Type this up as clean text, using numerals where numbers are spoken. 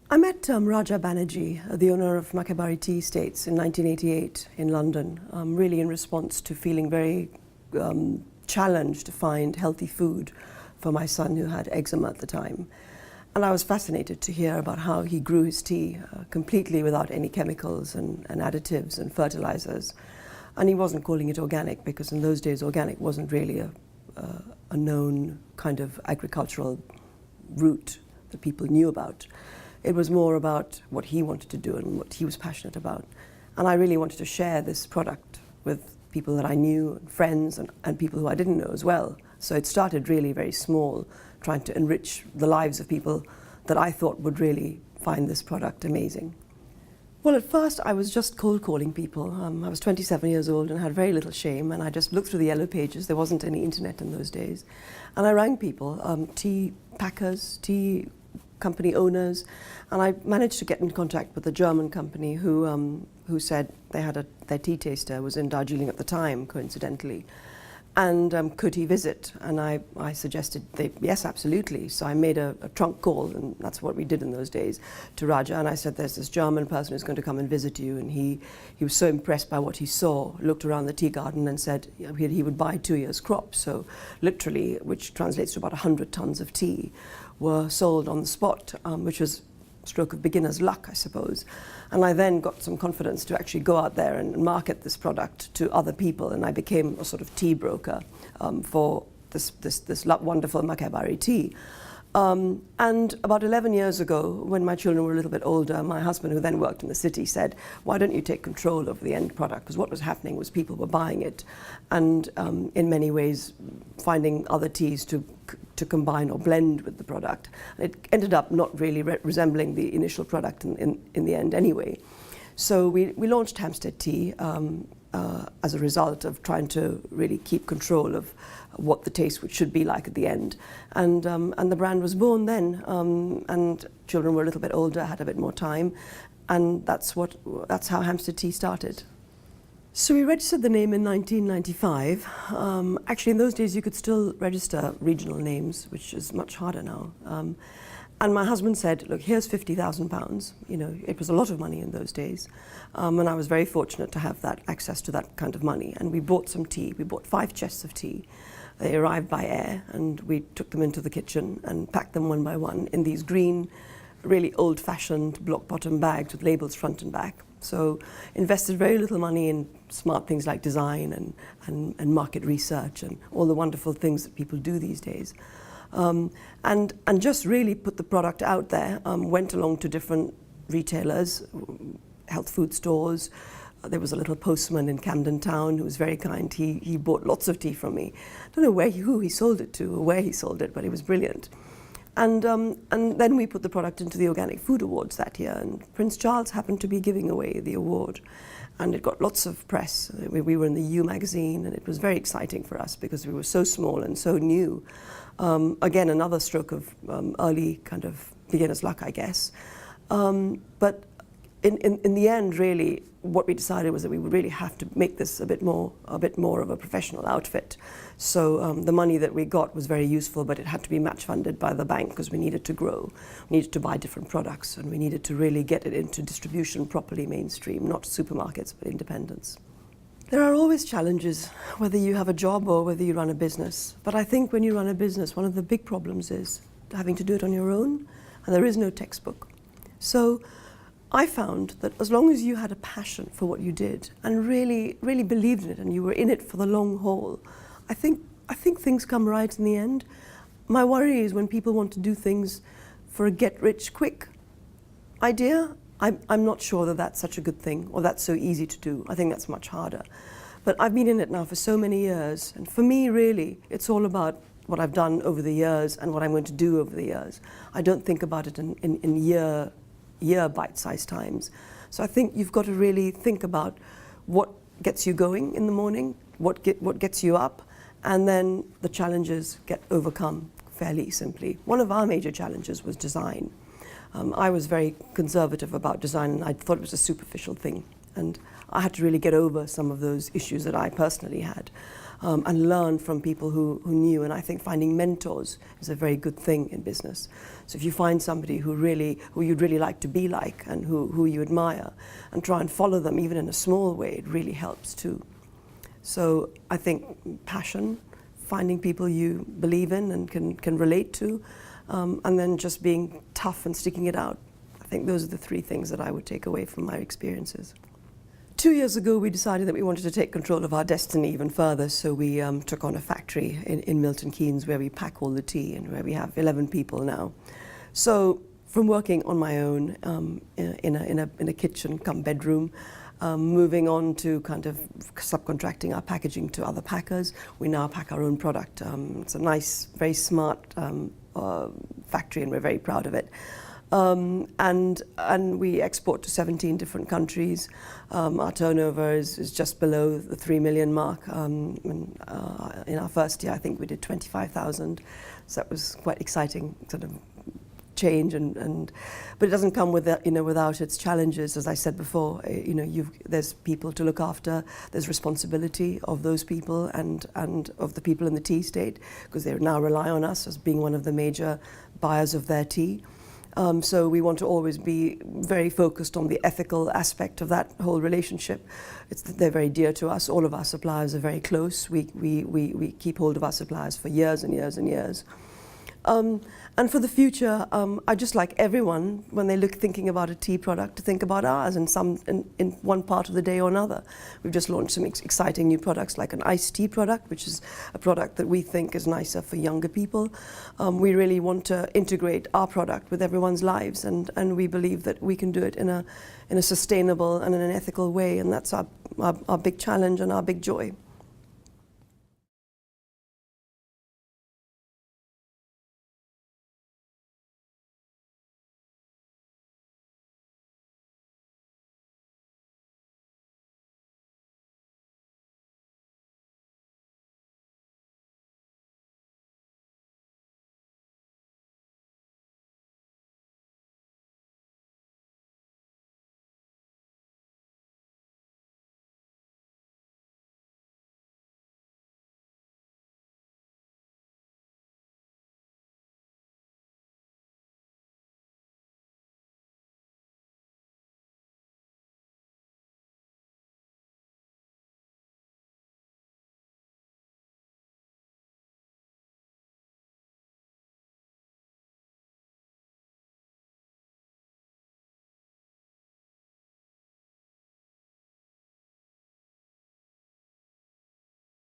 I met Raja Banerjee, the owner of Makebari Tea Estates, in 1988 in London, really in response to feeling very challenged to find healthy food for my son who had eczema at the time. And I was fascinated to hear about how he grew his tea completely without any chemicals and additives and fertilizers. And he wasn't calling it organic because in those days organic wasn't really a known kind of agricultural route that people knew about. It was more about what he wanted to do and what he was passionate about. And I really wanted to share this product with people that I knew, friends, and people who I didn't know as well. So it started really very small, trying to enrich the lives of people that I thought would really find this product amazing. Well, at first I was just cold calling people. I was 27 years old and had very little shame, and I just looked through the yellow pages. There wasn't any internet in those days. And I rang people, tea packers, tea company owners, and I managed to get in contact with a German company who said they had their tea taster was in Darjeeling at the time, coincidentally, and could he visit? And I suggested, yes, absolutely. So I made a trunk call, and that's what we did in those days, to Raja, and I said, there's this German person who's going to come and visit you, and he was so impressed by what he saw, looked around the tea garden and said he would buy 2 years' crop, so literally, which translates to about 100 tons of tea, were sold on the spot, which was a stroke of beginner's luck, I suppose. And I then got some confidence to actually go out there and market this product to other people, and I became a sort of tea broker for this wonderful Makebari tea. And about 11 years ago, when my children were a little bit older, my husband, who then worked in the city, said, why don't you take control of the end product? Because what was happening was people were buying it and in many ways finding other teas to combine or blend with the product. And it ended up not really resembling the initial product in the end anyway. So we launched Hampstead Tea as a result of trying to really keep control of what the taste should be like at the end. And the brand was born then, and children were a little bit older, had a bit more time, and that's how Hampstead Tea started. So we registered the name in 1995. Actually, in those days, you could still register regional names, which is much harder now. And my husband said, look, here's £50,000. You know, it was a lot of money in those days. And I was very fortunate to have that access to that kind of money. And we bought some tea. We bought 5 chests of tea. They arrived by air, and we took them into the kitchen and packed them one by one in these green, really old-fashioned block-bottom bags with labels front and back. So invested very little money in smart things like design and market research and all the wonderful things that people do these days. And just really put the product out there, went along to different retailers, health food stores. There was a little postman in Camden Town who was very kind. He bought lots of tea from me. I don't know who he sold it to or where he sold it, but it was brilliant. And then we put the product into the Organic Food Awards that year, and Prince Charles happened to be giving away the award. And it got lots of press. We were in the U magazine, and it was very exciting for us because we were so small and so new. Again, another stroke of early kind of beginner's luck, I guess. But in the end, really, what we decided was that we would really have to make this a bit more of a professional outfit. So the money that we got was very useful, but it had to be match funded by the bank because we needed to grow. We needed to buy different products, and we needed to really get it into distribution properly mainstream, not supermarkets, but independents. There are always challenges, whether you have a job or whether you run a business. But I think when you run a business, one of the big problems is having to do it on your own, and there is no textbook. So I found that as long as you had a passion for what you did and really, really believed in it, and you were in it for the long haul, I think things come right in the end. My worry is when people want to do things for a get-rich-quick idea. I'm not sure that that's such a good thing or that's so easy to do. I think that's much harder. But I've been in it now for so many years, and for me, really, it's all about what I've done over the years and what I'm going to do over the years. I don't think about it in year bite-sized times. So I think you've got to really think about what gets you going in the morning, what gets you up, and then the challenges get overcome fairly simply. One of our major challenges was design. I was very conservative about design, and I thought it was a superficial thing. And I had to really get over some of those issues that I personally had. And learn from people who knew. And I think finding mentors is a very good thing in business. So if you find somebody who you'd really like to be like and who you admire, and try and follow them even in a small way, it really helps too. So I think passion, finding people you believe in and can relate to, and then just being tough and sticking it out. I think those are the three things that I would take away from my experiences. 2 years ago, we decided that we wanted to take control of our destiny even further, so we took on a factory in Milton Keynes where we pack all the tea and where we have 11 people now. So from working on my own in a kitchen come bedroom, moving on to kind of subcontracting our packaging to other packers, we now pack our own product. It's a nice, very smart factory, and we're very proud of it. And we export to 17 different countries. Our turnover is just below the 3 million mark. In our first year, I think we did 25,000. So that was quite exciting sort of change. But it doesn't come without its challenges. As I said before, there's people to look after. There's responsibility of those people and of the people in the tea estate, because they now rely on us as being one of the major buyers of their tea. So we want to always be very focused on the ethical aspect of that whole relationship. They're very dear to us. All of our suppliers are very close. We keep hold of our suppliers for years and years and years. And for the future, I just like everyone, when they thinking about a tea product, to think about ours in one part of the day or another. We've just launched some exciting new products, like an iced tea product, which is a product that we think is nicer for younger people. We really want to integrate our product with everyone's lives, and we believe that we can do it in a sustainable and in an ethical way, and that's our big challenge and our big joy.